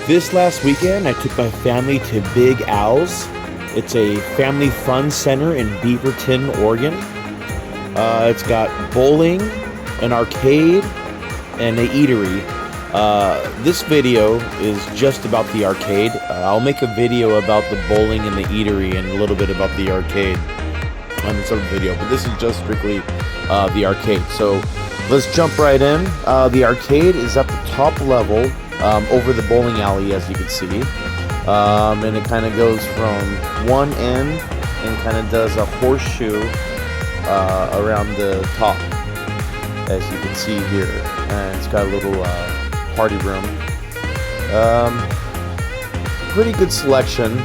This last weekend, I took my family to Big Al's. It's a family fun center in Beaverton, Oregon. It's got bowling, an arcade, and an eatery. This video is just about the arcade. I'll make a video about the bowling and the eatery and a little bit about the arcade on this other video, but this is just strictly the arcade. So let's jump right in. The arcade is at the top level over the bowling alley, as you can see. And it kind of goes from one end and kind of does a horseshoe around the top, as you can see here. And it's got a little party room. Pretty good selection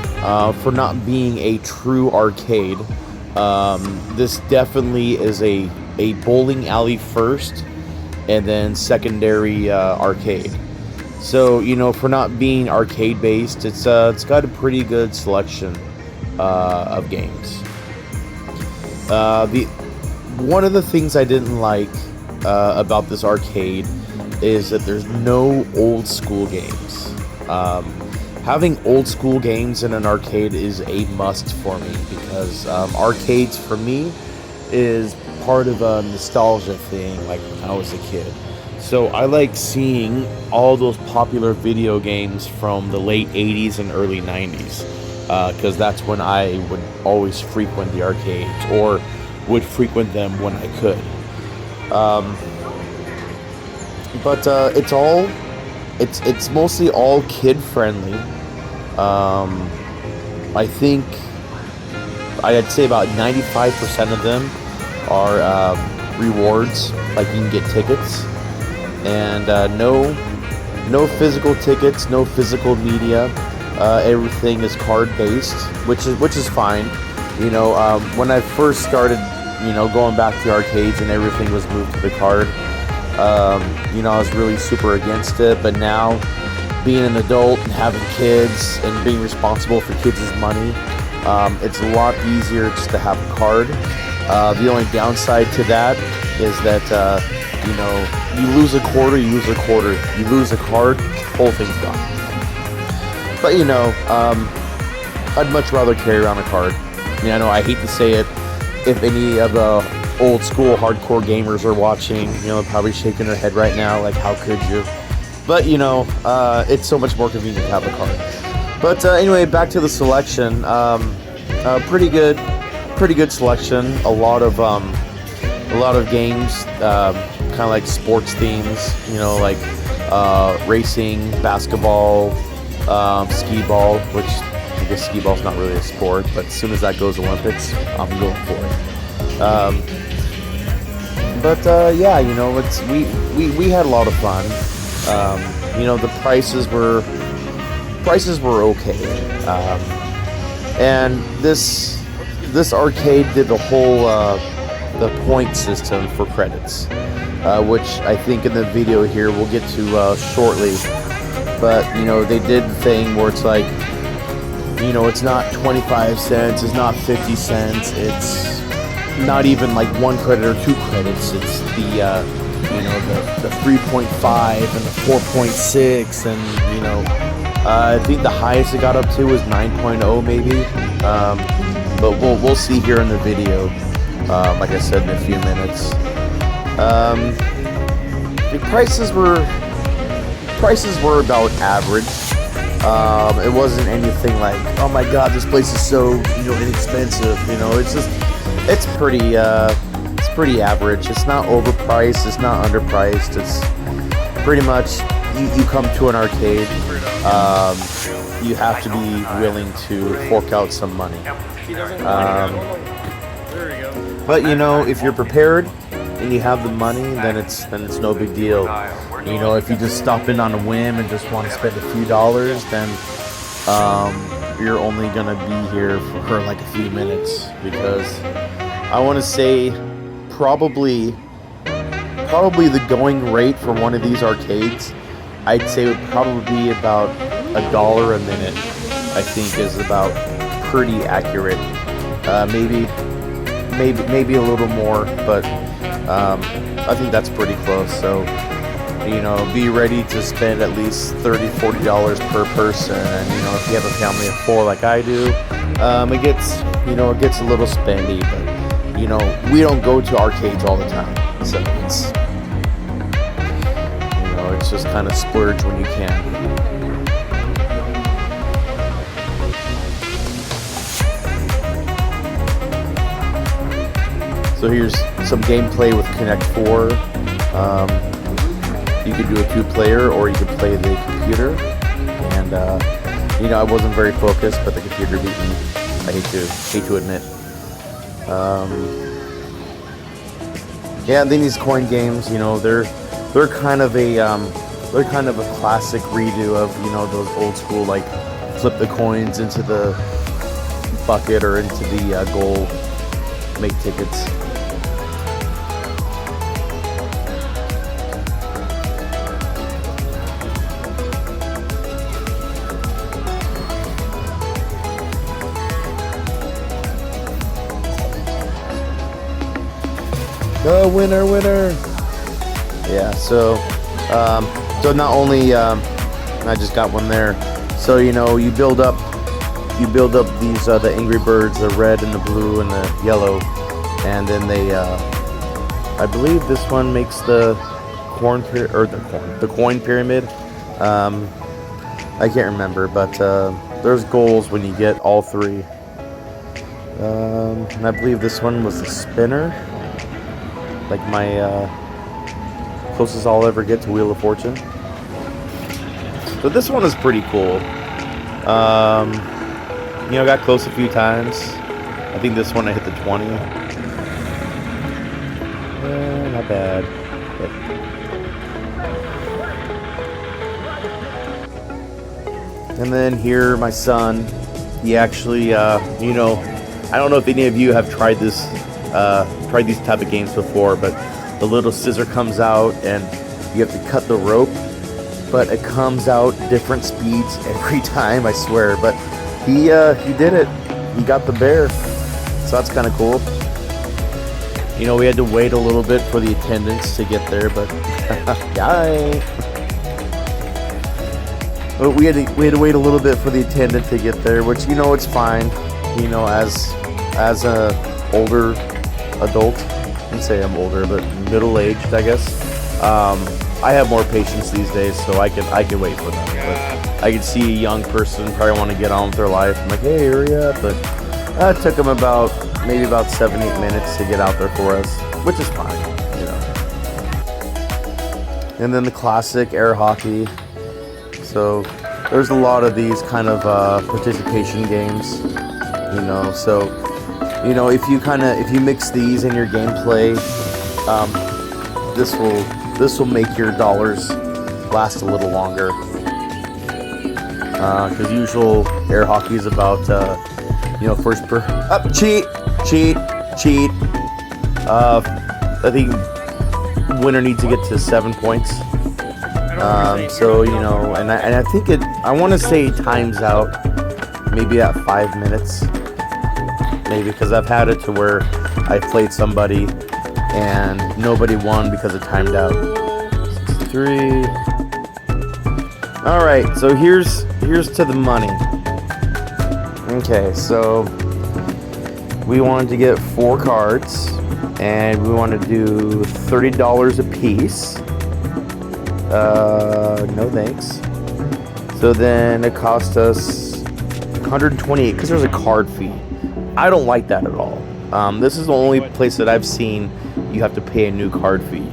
for not being a true arcade. This definitely is a bowling alley first, and then secondary arcade. So, you know, for not being arcade based, it's got a pretty good selection of games. One of the things I didn't like about this arcade is that there's no old school games. Having old school games in an arcade is a must for me, because arcades for me is part of a nostalgia thing, like when I was a kid. So I like seeing all those popular video games from the late 80s and early 90s, because that's when I would always frequent the arcades, or would frequent them when I could. But it's mostly all kid friendly. I think I'd say about 95% of them are rewards, like you can get tickets, and no physical tickets, no physical media. Everything is card based, which is fine. You know, when I first started, you know, going back to the arcades and everything was moved to the card, you know, I was really super against it. But now, being an adult and having kids and being responsible for kids' money, it's a lot easier just to have a card. The only downside to that is that, you know, you lose a quarter, you lose a quarter. You lose a card, whole thing's gone. But, you know, I'd much rather carry around a card. I mean, I know I hate to say it. If any of the old school hardcore gamers are watching, you know, they're probably shaking their head right now, like, how could you? But, you know, it's so much more convenient to have a card. But anyway, back to the selection. Pretty good selection. A lot of games, kind of like sports themes. You know, like racing, basketball, skee-ball, which I guess skee-ball's not really a sport, but as soon as that goes Olympics, I'm going for it. Yeah, you know, we had a lot of fun. You know, the prices were okay, and this arcade did the whole the point system for credits, which I think in the video here we'll get to shortly. But you know, they did the thing where it's like, you know, it's not 25 cents, it's not 50 cents, it's not even like 1 credit or 2 credits. It's the you know, the 3.5 and the 4.6, and you know, I think the highest it got up to was 9.0 maybe. But we'll see here in the video. Like I said, in a few minutes. The prices were about average. It wasn't anything like, oh my god, this place is so, you know, inexpensive. You know, it's pretty average. It's not overpriced, it's not underpriced. It's pretty much, you come to an arcade, you have to be willing to fork out some money. But you know, if you're prepared and you have the money, then it's no big deal. You know, if you just stop in on a whim and just want to spend a few dollars, then you're only gonna be here for like a few minutes, because I want to say probably the going rate for one of these arcades, I'd say would probably be about $1 a minute. I think is about pretty accurate. Maybe a little more, but I think that's pretty close. So you know, be ready to spend at least $30-40 per person. And you know, if you have a family of 4 like I do, it gets a little spendy. But you know, we don't go to arcades all the time, so it's just kind of splurge when you can. So here's some gameplay with Connect 4. You could do a 2-player, or you could play the computer. And you know, I wasn't very focused, but the computer beat me. I hate to admit. Yeah, and then these coin games, you know, they're kind of a classic redo of, you know, those old school, like, flip the coins into the bucket or into the goal, make tickets. The winner. Yeah, so not only I just got one there. So you know, you build up these the Angry Birds, the red and the blue and the yellow, and then they I believe this one makes the coin pyramid. I can't remember, but there's goals when you get all 3. And I believe this one was the spinner. Like my closest I'll ever get to Wheel of Fortune. So this one is pretty cool. You know, got close a few times. I think this one I hit the 20. Not bad. But... And then here, my son, he actually, you know, I don't know if any of you have tried these type of games before, but the little scissor comes out and you have to cut the rope, but it comes out different speeds every time, I swear. But he did it. He got the bear, so that's kind of cool. You know, we had to wait a little bit for the attendants to get there, but yay. But we had to wait a little bit for the attendant to get there, which, you know, it's fine. You know, as a older adult, I can say I'm older, but middle-aged, I guess. I have more patience these days, so I can wait for them. But I can see a young person probably want to get on with their life. I'm like, hey, hurry up! But it took them maybe about 7-8 minutes to get out there for us, which is fine, you know. And then the classic air hockey. So there's a lot of these kind of participation games, you know. So, you know, if you mix these in your gameplay, this will make your dollars last a little longer. Because usual air hockey is about you know, first per cheat. I think winner needs to get to 7 points. So you know, and I think I want to say times out maybe at 5 minutes. Maybe, because I've had it to where I played somebody and nobody won because it timed out. 63. All right, so here's to the money. Okay, so we wanted to get 4 cards, and we want to do $30 a piece. No thanks. So then it cost us $128 because there's a card fee. I don't like that at all. This is the only place that I've seen you have to pay a new card fee.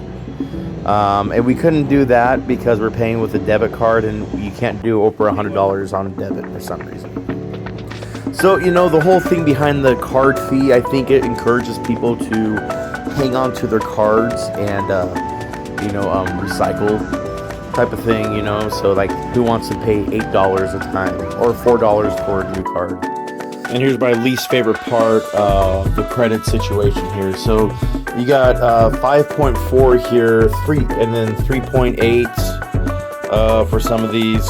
And we couldn't do that because we're paying with a debit card, and you can't do over $100 on a debit for some reason. So, you know, the whole thing behind the card fee, I think it encourages people to hang on to their cards and, you know, recycle type of thing, you know. So, like, who wants to pay $8 a time or $4 for a new card? And here's my least favorite part of the credit situation here. So you got 5.4 here, 3, and then 3.8 for some of these.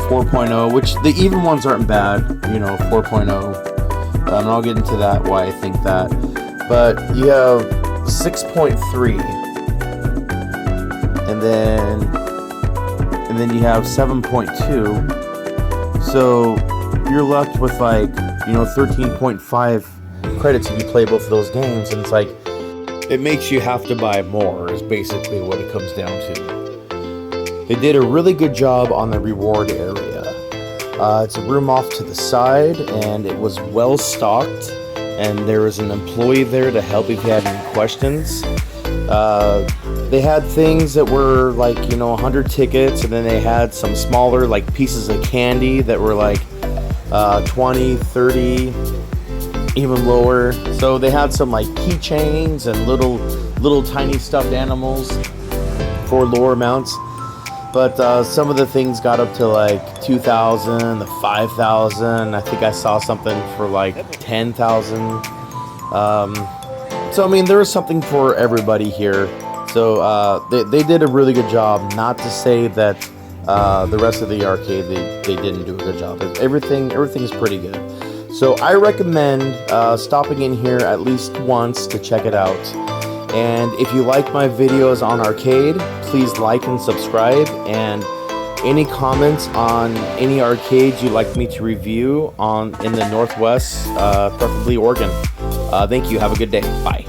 4.0, which the even ones aren't bad, you know, 4.0. And I'll get into that, why I think that. But you have 6.3 then you have 7.2. So you're left with like, 13.5 credits if you play both of those games, and it's like it makes you have to buy more is basically what it comes down to. They did a really good job on the reward area. It's a room off to the side, and it was well stocked, and there was an employee there to help if you had any questions. They had things that were like 100 tickets, and then they had some smaller like pieces of candy that were like 20, 30, even lower. So they had some like keychains and little tiny stuffed animals for lower amounts. But some of the things got up to like 2,000, the 5,000. I think I saw something for like 10,000. So I mean, there was something for everybody here. So they did a really good job. Not to say that the rest of the arcade they didn't do a good job. Everything is pretty good. So I recommend stopping in here at least once to check it out. And if you like my videos on arcade, please like and subscribe. And any comments on any arcades you'd like me to review in the Northwest, preferably Oregon. Thank you. Have a good day. Bye.